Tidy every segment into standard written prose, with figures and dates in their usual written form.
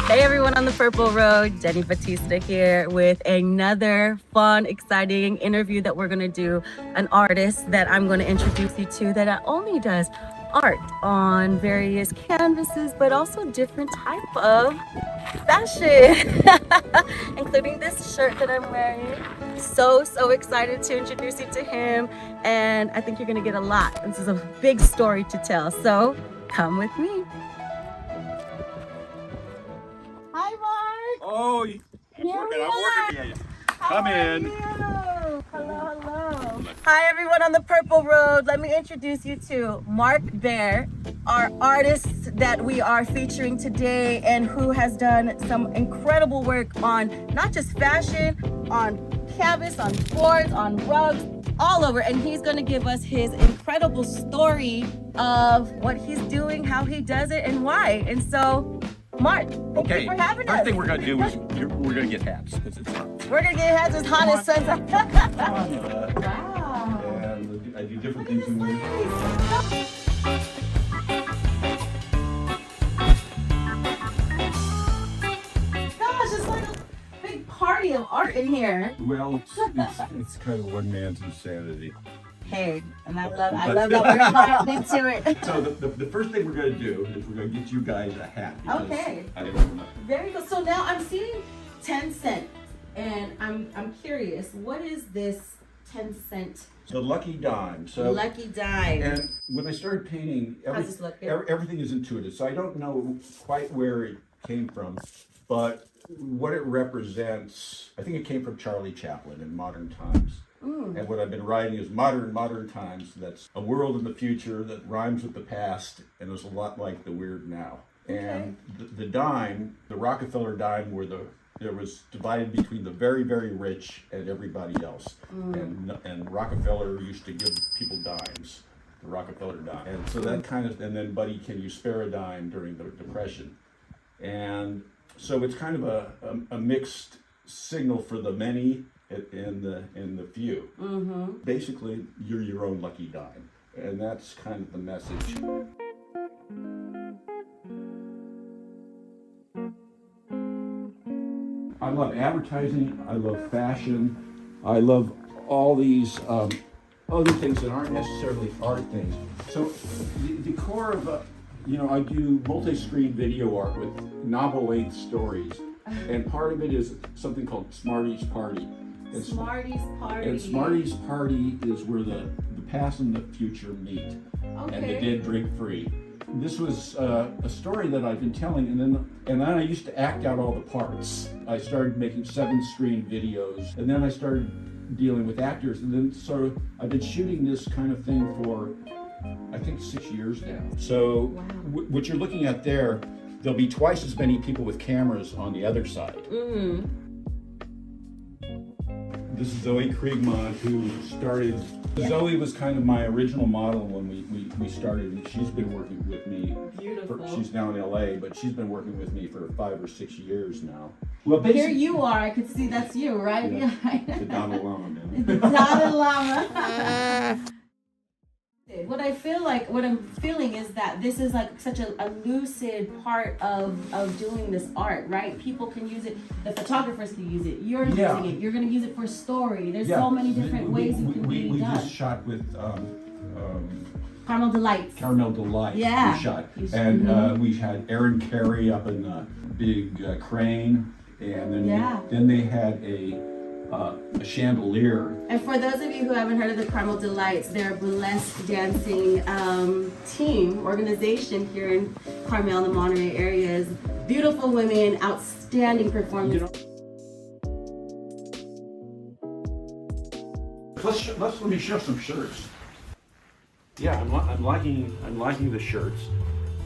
Hey everyone on the Purple Road, Dennie Bautista here with another fun, exciting interview that we're gonna do. An artist that I'm gonna introduce you to that not only does art on various canvases, but also different type of fashion, including this shirt that I'm wearing. So excited to introduce you to him, and I think you're gonna get a lot. This is a big story to tell, so come with me. Hi, Mark. Oh, Here I'm working. Yeah. How Come are in. you? Hello. Hi, everyone on the Purple Road. Let me introduce you to Mark Baer, our artist that we are featuring today and who has done some incredible work on not just fashion, on canvas, on boards, on rugs, all over. And he's going to give us his incredible story of what he's doing, how he does it, and why. And so, Mark, thank you for having us. First thing we're going to do is we're going to get hats because it's hot. We're going to get hats as hot as sunset. Wow. And I do different things in there. Gosh, it's like a big party of art in here. Well, it's kind of one man's insanity. Hey, and I love that we're locked into it. So the first thing we're going to do is we're going to get you guys a hat. Okay. I don't know. Very good. So now I'm seeing 10 cents, and I'm curious, what is this 10 cent? The lucky dime. So Lucky dime. And when I started painting, How's this look? everything is intuitive. So I don't know quite where it came from, but what it represents, I think it came from Charlie Chaplin in Modern Times. And what I've been writing is modern times. That's a world in the future that rhymes with the past and is a lot like the weird now. Okay. And the dime, the Rockefeller dime, there was divided between the very, very rich and everybody else. And Rockefeller used to give people dimes, the Rockefeller dime. And so that kind of, and then Buddy, can you spare a dime during the Depression? And so it's kind of a mixed signal for the many and the few. Basically, you're your own lucky dime. And that's kind of the message. I love advertising, I love fashion, I love all these other things that aren't necessarily art things. So the core of, I do multi-screen video art with novel-length stories, and part of it is something called Smarties Party. And Smarties Party. And Smarties Party is where the past and the future meet, and the dead drink free. This was a story that I've been telling, and then I used to act out all the parts. I started making 7-screen videos, and then I started dealing with actors, and then so I've been shooting this kind of thing for, I think, 6 years now. So what you're looking at there, there'll be twice as many people with cameras on the other side. This is Zoe Kriegmont, who started. Zoe was kind of my original model when we started, and she's been working with me. Beautiful. She's now in LA, but she's been working with me for 5 or 6 years now. Well, here you are. I could see that's you, right? Yeah. The Dalai Lama, man. The Dalai Lama. What I'm feeling is that this is like such a lucid part of doing this art, right? People can use it, the photographers can use it, you're using it, you're gonna use it for story. There's so many different ways you can be done. We just shot with Carmel Delights. Yeah. We shot. And we had Aaron Carey up in a big crane, and then they had a chandelier. And for those of you who haven't heard of the Carmel Delights, they're a burlesque dancing organization here in Carmel, the Monterey areas. Beautiful women, outstanding performance. Let me show some shirts. Yeah, I'm liking the shirts.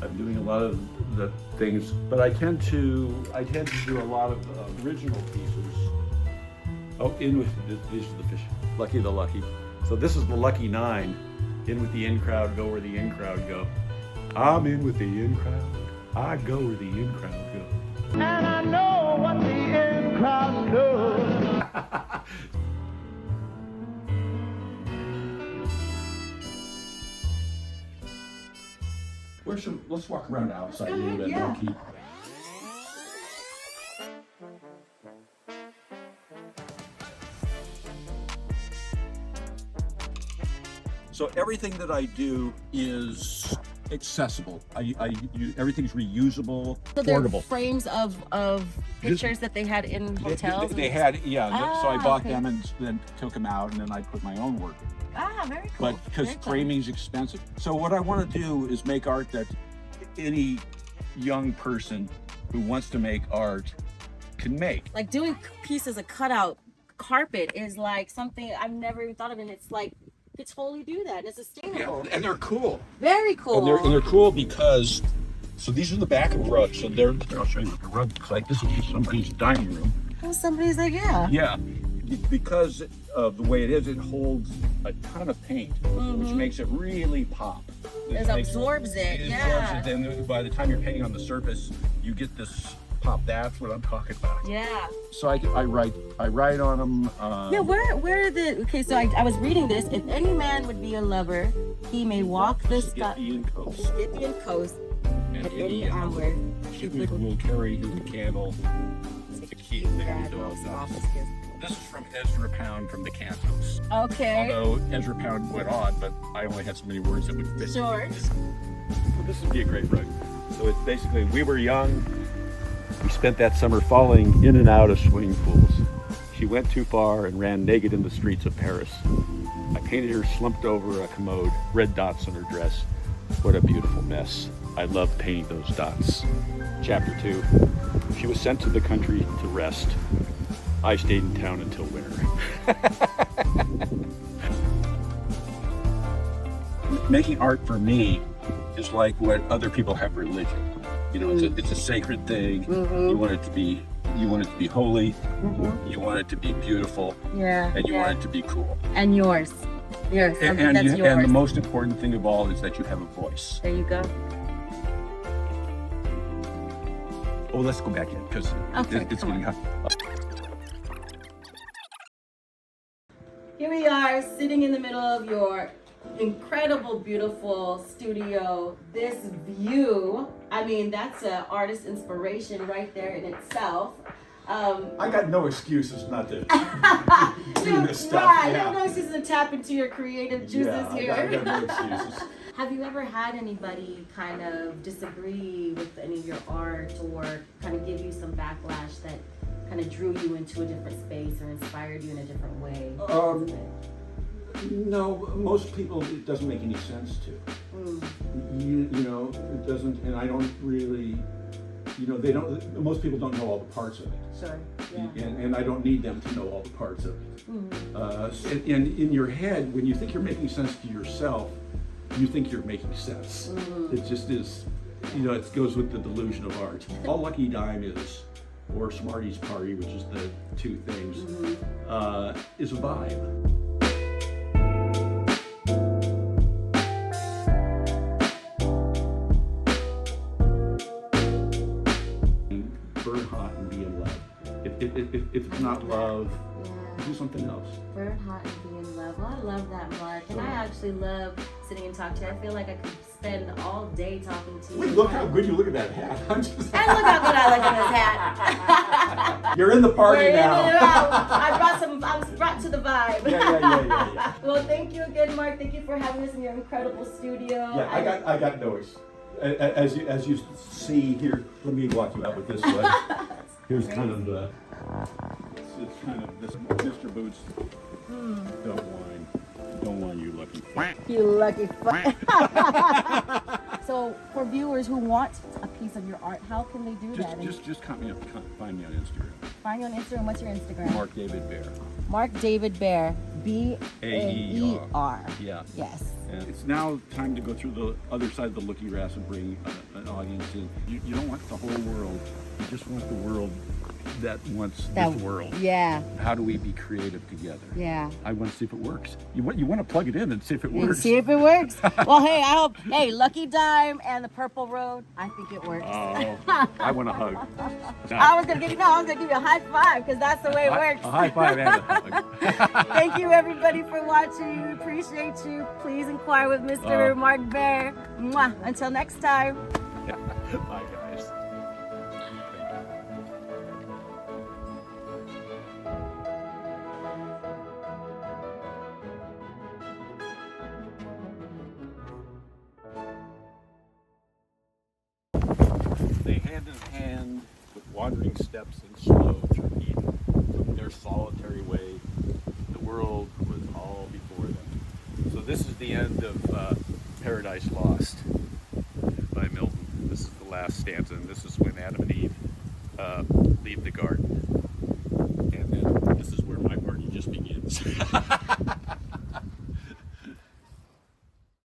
I'm doing a lot of the things, but I tend to do a lot of original pieces. Oh, in with these are the fish. Lucky the lucky. So this is the lucky 9. In with the in crowd, go where the in crowd go. I'm in with the in crowd. I go where the in crowd go. And I know what the in crowd does. Let's walk around outside a little bit. Yeah. So everything that I do is accessible. Everything's reusable, So they're portable. frames of pictures that they had in hotels. They had, so I bought okay. them and then took them out, and then I put my own work in. Very cool. But because framing's expensive. So what I want to do is make art that any young person who wants to make art can make. Like doing pieces of cutout carpet is like something I've never even thought of, and it's like you could totally do that. It's sustainable. Yeah, and they're cool. Very cool. And they're cool because, so these are the back of rugs. So I'll show you what the rug looks like. This is somebody's dining room. Well, somebody's like, yeah. Yeah, because of the way it is, it holds a ton of paint, which makes it really pop. It absorbs it, yeah. Absorbs it, and by the time you're painting on the surface, you get this pop. That's what I'm talking about. Yeah. So I write on them. Yeah, where are the, okay, so I was reading this. If any man would be a lover, he may walk the Scythian coast. Scythian coast And at any hour. will carry the candle, the key. This is from Ezra Pound from the Cantos. Okay. Although Ezra Pound went on, but I only had so many words that would fit. Sure. This would be a great rug. So it's basically, we were young. We spent that summer falling in and out of swimming pools. She went too far and ran naked in the streets of Paris. I painted her slumped over a commode, red dots on her dress. What a beautiful mess. I love painting those dots. Chapter 2. She was sent to the country to rest. I stayed in town until winter. Making art for me is like what other people have religion. You know, it's a sacred thing. You want it to be holy. You want it to be beautiful. Yeah. And you want it to be cool. And yours. Yours. And That's yours. and the most important thing of all is that you have a voice. There you go. Oh, let's go back in because it's getting hot. Here we are sitting in the middle of your incredible, beautiful studio. This view, I mean, that's an artist inspiration right there in itself. I got no excuses not to do this stuff. Right, you have no excuses to tap into your creative juices here. I got no excuses. Have you ever had anybody kind of disagree with any of your art or kind of give you some backlash that kind of drew you into a different space or inspired you in a different way? No, most people, it doesn't make any sense to. You know, it doesn't, and I don't really, you know, most people don't know all the parts of it. Sure, yeah. And I don't need them to know all the parts of it. And in your head, when you think you're making sense to yourself, you think you're making sense. It just is, you know, it goes with the delusion of art. All Lucky Dime is, or Smarty's Party, which is the two things, is a vibe. Burn hot and be in love. If it's not love, do something else. Burn hot and be in love. Well, I love that, Mark. And I actually love sitting and talking to you. I feel like I could spend all day talking to you. Wait, look how good you look at that hat. And look how good I look in this hat. You're in the party now. I was brought to the vibe. Yeah. Well, thank you again, Mark. Thank you for having us in your incredible studio. Yeah, I got noise. As you see here, let me walk you out with this one. Here's kind of the. It's kind of this Mr. Boots. Don't whine, you lucky fuck. You lucky fuck. So, for viewers who want a piece of your art, how can they do that? Just find me on Instagram. Find you on Instagram. What's your Instagram? Mark David Baer. Mark David Baer. B-A-E-R. Yeah. Yes. And it's now time to go through the other side of the looky grass and bring an audience in. You don't want the whole world. You just want the world that wants this world. Yeah. How do we be creative together? Yeah. I want to see if it works. You want to plug it in and see if it works. And see if it works. Well, hey, I hope. Hey, Lucky Dime and the Purple Road. I think it works. Oh, I want a hug. I was gonna give you a high five because that's the way it works. A high five and a hug. Thank you, everybody, for watching. We appreciate you. Please inquire with Mr. Mark Baer. Mwah. Until next time. Bye, guys. Thank you. they hand in hand with wandering steps and slow through Eden. From their solitary way, the world was all before them. So this is the end of Paradise Lost by Milton. This is the last stanza, and this is when Adam and Eve leave the garden. And then this is where my party just begins.